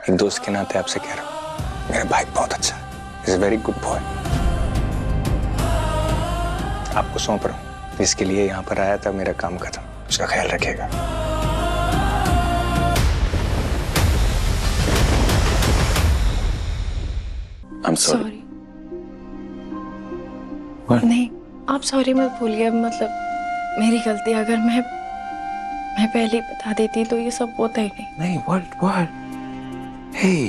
एक दोस्त के नाते आपसे कह रहा हूँ, मेरा भाई बहुत अच्छा है, is a very good boy. आपको सौंप रहा हूँ, इसके लिए यहाँ पर आया था, मेरा काम खत्म, उसका ख्याल रखिएगा। I'm sorry. नहीं, आप सॉरी मत बोलिए। मतलब मेरी गलती, अगर मैं पहले ही बता देती तो ये सब होता ही नहीं। नहीं, what? Hey,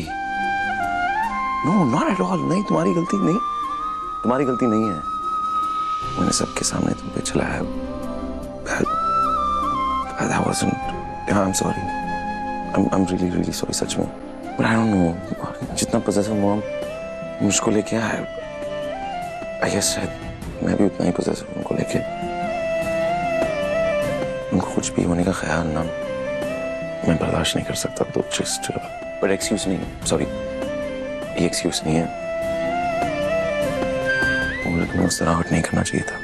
no, not at all. नहीं, तुम्हारी गलती नहीं है। मैंने सबके सामने तुम पे चलाया। That wasn't. Yeah, I'm sorry. I'm really sorry, सच में। But I don't know. जितना possessive mom मुझको लेके आया, I guess शायद मैं भी उतना ही possessive उनको लेके। उनको कुछ भी होने का ख्याल ना मैं बर्दाश्त नहीं कर सकता, तो just but excuse नहीं, sorry, ये excuse नहीं है। मुझे तुम्हें उस तरह हर्ट नहीं करना चाहिए था।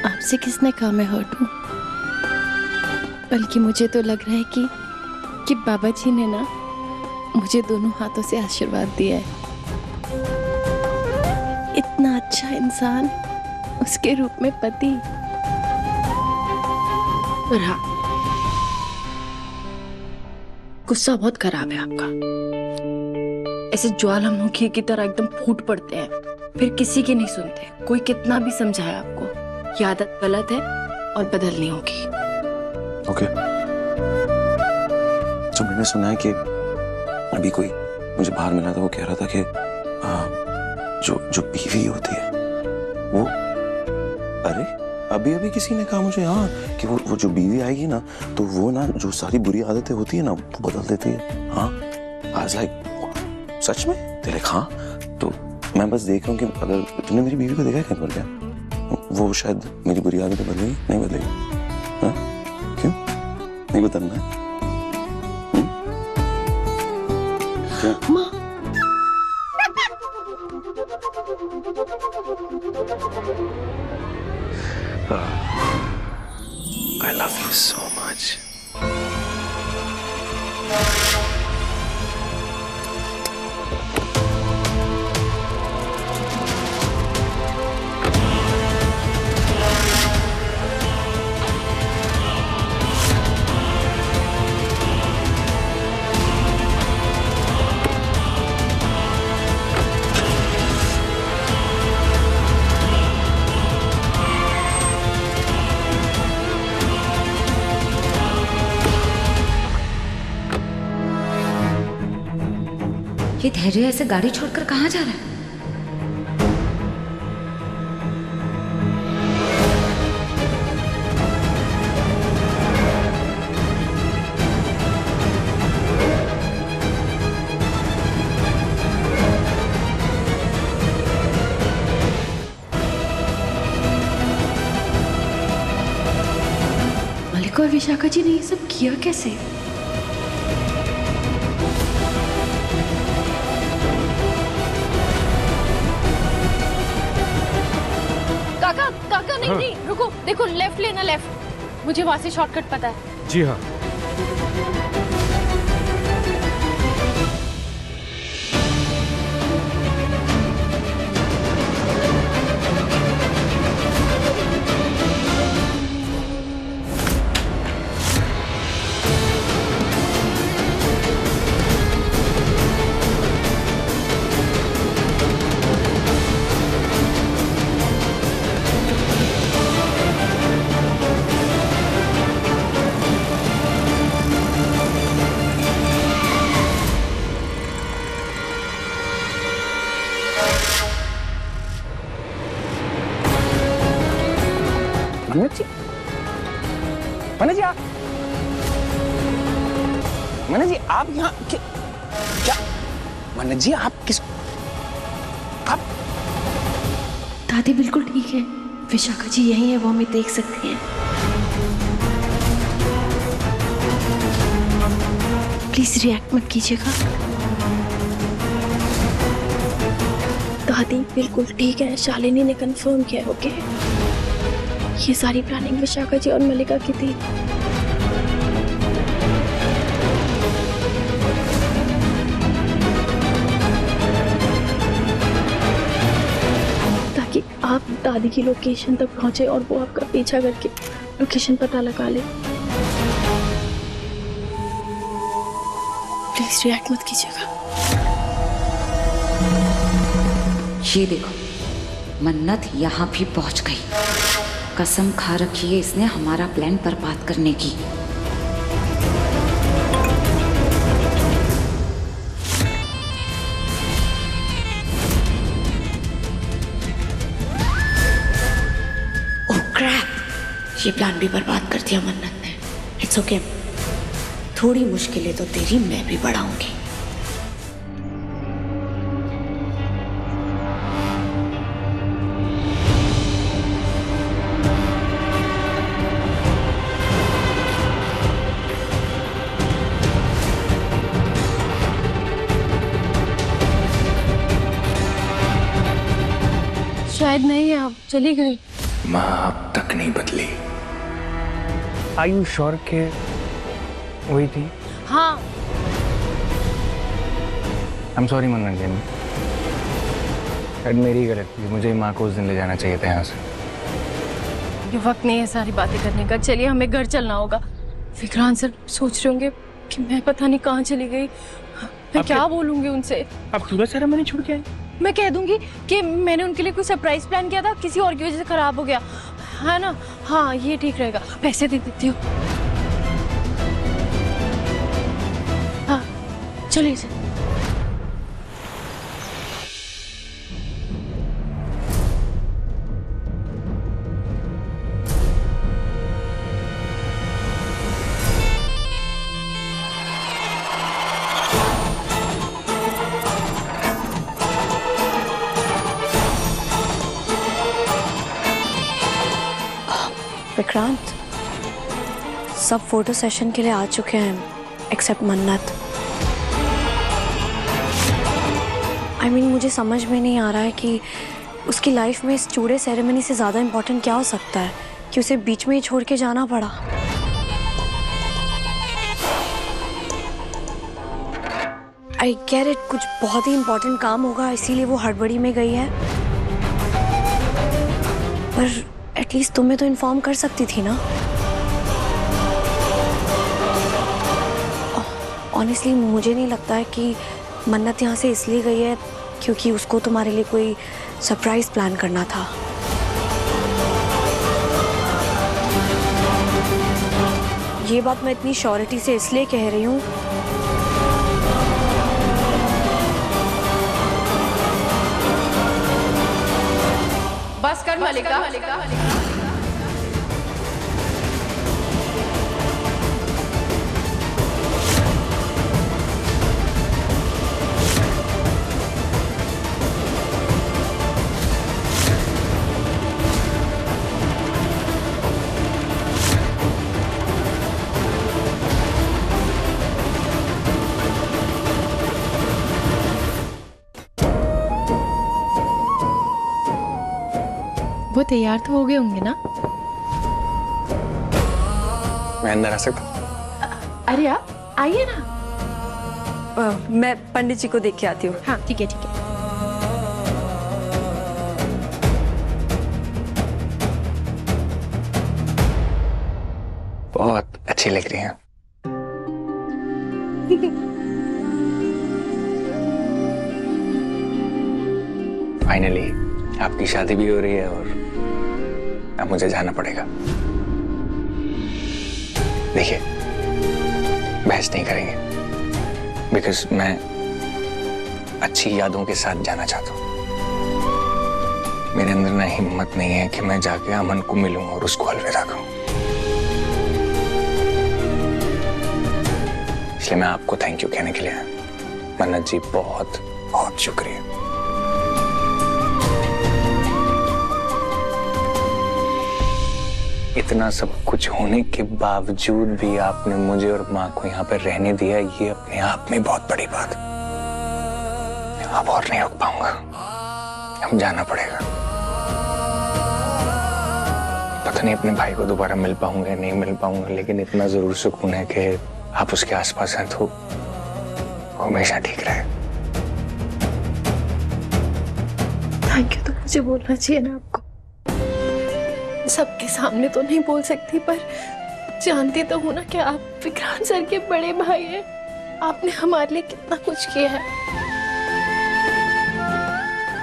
आपसे किसने कहा मैं हर्ट हूँ? बल्कि मुझे तो लग रहा है कि बाबा जी ने ना मुझे दोनों हाथों से आशीर्वाद दिया है। इतना अच्छा इंसान, उसके रूप में पति। और हाँ, गुस्सा बहुत खराब है आपका। ऐसे ज्वालामुखी की तरह एकदम फूट पड़ते हैं, फिर किसी की नहीं सुनते। कोई कितना भी समझाए आपको, ये आदत गलत है और बदलनी होगी। ओके। तो मैंने सुना है कि अभी कोई मुझे बाहर मिला था, वो कह रहा था कि जो बीवी होती है वो, अरे अभी किसी ने कहा मुझे, हाँ, कि वो जो बीवी आएगी ना, तो वो ना जो सारी बुरी आदतें होती है ना वो बदल देती है। हाँ, आज लाइक सच में तेरे, हाँ। तो मैं बस देख रहा हूँ कि अगर तुमने मेरी बीवी को देखा है कहीं पर क्या, वो शायद मेरी बुरी आदतें बदलेगी, नहीं बदलेगी। हाँ, क्यों नहीं बदलना है? माँ, I love you so much. ये धैर्य ऐसे गाड़ी छोड़कर कहाँ जा रहा है? मलिक और विशाखा जी ने ये सब किया कैसे? काका नहीं, रुको, देखो लेफ्ट लेना, लेफ्ट। मुझे वहां से शॉर्टकट पता है। जी हाँ। मनोज जी आप यहाँ क्या? मनोज जी आप किस, आप? दादी बिल्कुल ठीक है, विशाखा जी यही है, वो हमें देख सकती हैं। प्लीज रिएक्ट मत कीजिएगा। दादी बिल्कुल ठीक है, शालिनी ने कंफर्म किया। ओके, ये सारी प्लानिंग विशाखा जी और मलिका की थी। दादी की लोकेशन तक पहुंचे और वो आपका पीछा करके लोकेशन पता लगा ले। प्लीज रिएक्ट मत कीजिएगा। ये देखो, मन्नत यहाँ भी पहुंच गई। कसम खा रखी है इसने हमारा प्लान बर्बाद करने की। ओह क्रैप, ये प्लान भी बर्बाद कर दिया मन्नत ने। इट्स ओके, थोड़ी मुश्किलें तो तेरी मैं भी बढ़ाऊंगी। शायद नहीं, आप चली गई। माँ अब तक नहीं बदली। आर यू श्योर के वही थी? हाँ। आई एम सॉरी मन्नत जी, शायद मेरी गलती, मुझे माँ को उस दिन ले जाना चाहिए था यहाँ से। ये वक्त नहीं है सारी बातें करने का, चलिए हमें घर चलना होगा। विक्रांत सर सोच रहे होंगे कि मैं पता नहीं कहाँ चली गई। मैं क्या बोलूंगी उनसे? आप पूरा सेरेमनी छोड़ के आए? मैं कह दूंगी कि मैंने उनके लिए कोई सरप्राइज प्लान किया था, किसी और की वजह से खराब हो गया है ना। हाँ ये ठीक रहेगा, पैसे दे देती हूँ। हाँ चलिए। विक्रांत, सब फोटो सेशन के लिए आ चुके हैं एक्सेप्ट मन्नत। I mean, मुझे समझ में नहीं आ रहा है कि उसकी लाइफ में इस चूड़े सेरेमनी से ज़्यादा इम्पोर्टेंट क्या हो सकता है कि उसे बीच में ही छोड़ के जाना पड़ा। I get it, कुछ बहुत ही इम्पोर्टेंट काम होगा इसीलिए वो हड़बड़ी में गई है, पर एटलीस्ट तुम्हें तो इन्फॉर्म कर सकती थी ना। ऑनेस्टली मुझे नहीं लगता है कि मन्नत यहाँ से इसलिए गई है क्योंकि उसको तुम्हारे लिए कोई सरप्राइज प्लान करना था। ये बात मैं इतनी श्योरिटी से इसलिए कह रही हूँ बस कर मलिका। वो तैयार तो हो गए होंगे ना? मैं अंदर आ सकता? अरे आप आइए ना। मैं पंडित जी को देख के आती हूँ। हाँ ठीक है ठीक है। बहुत अच्छी लग रही हैं। फाइनली आपकी शादी भी हो रही है और अब मुझे जाना पड़ेगा। देखिए, बहस नहीं करेंगे बिकॉज मैं अच्छी यादों के साथ जाना चाहता हूँ। मेरे अंदर ना हिम्मत नहीं है कि मैं जाके अमन को मिलूं और उसको अलविदा कहूं। इसलिए मैं आपको थैंक यू कहने के लिए आया। मन्नत जी, बहुत बहुत शुक्रिया। इतना सब कुछ होने के बावजूद भी आपने मुझे और माँ को यहाँ पर रहने दिया, ये अपने आप में बहुत बड़ी बात है। अब और नहीं रुक पाऊंगा, अब जाना पड़ेगा। पता नहीं अपने भाई को दोबारा मिल पाऊंगा नहीं मिल पाऊंगा, लेकिन इतना जरूर सुकून है कि आप उसके आसपास हैं तो हमेशा ठीक रहे। थैंक यू तो मुझे बोलना चाहिए ना आपको। सबके सामने तो नहीं बोल सकती, पर जानती तो हूँ ना कि आप विक्रांत सर के बड़े भाई हैं। आपने हमारे लिए कितना कुछ किया है।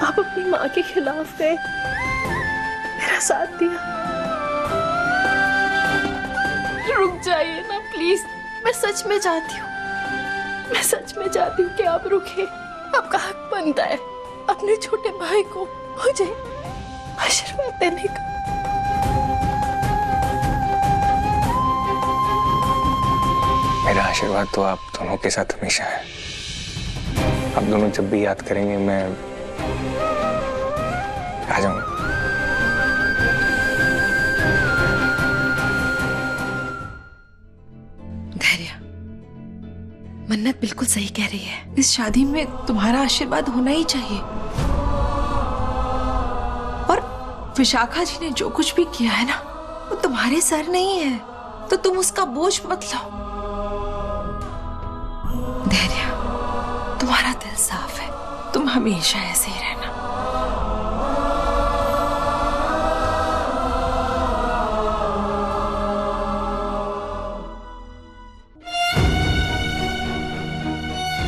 आप अपनी माँ के खिलाफ गए, मेरा साथ दिया। रुक जाइए ना प्लीज, मैं सच में चाहती हूँ, मैं सच में चाहती हूँ कि आप रुके। आपका हक बनता है अपने छोटे भाई को मुझे आशीर्वाद देने का। मेरा आशीर्वाद तो आप दोनों के साथ हमेशा है। आप दोनों जब भी याद करेंगे मैं आ जाऊंगा। धैर्य, मन्नत बिल्कुल सही कह रही है। इस शादी में तुम्हारा आशीर्वाद होना ही चाहिए। और विशाखा जी ने जो कुछ भी किया है ना, वो तुम्हारे सर नहीं है, तो तुम उसका बोझ मत लो। धैर्य, तुम्हारा दिल साफ है, तुम हमेशा ऐसे ही रहना।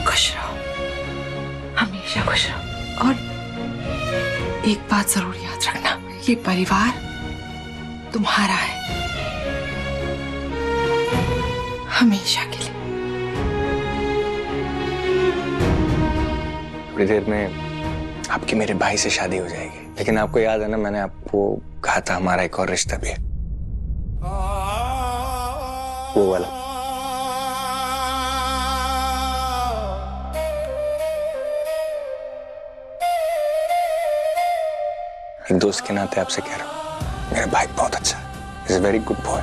खुश रहो, हमेशा खुश रहो। और एक बात जरूर याद रखना, ये परिवार तुम्हारा है, हमेशा के लिए। थोड़ी देर में आपकी मेरे भाई से शादी हो जाएगी, लेकिन आपको याद है ना, मैंने आपको कहा था हमारा एक और रिश्ता भी है, वो वाला। एक दोस्त के नाते आपसे कह रहा हूं, मेरा भाई बहुत अच्छा है, is a very good boy.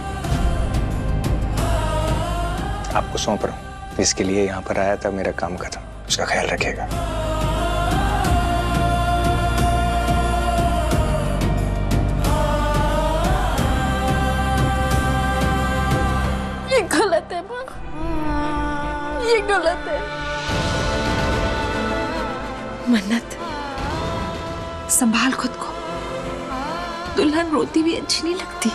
आपको सौंप रहा हूं, इसके लिए यहाँ पर आया था, मेरा काम खत्म, उसका ख्याल रखिएगा। ये गलत है माँ, ये गलत है। मन्नत, संभाल खुद को। दुल्हन रोती भी अच्छी नहीं लगती।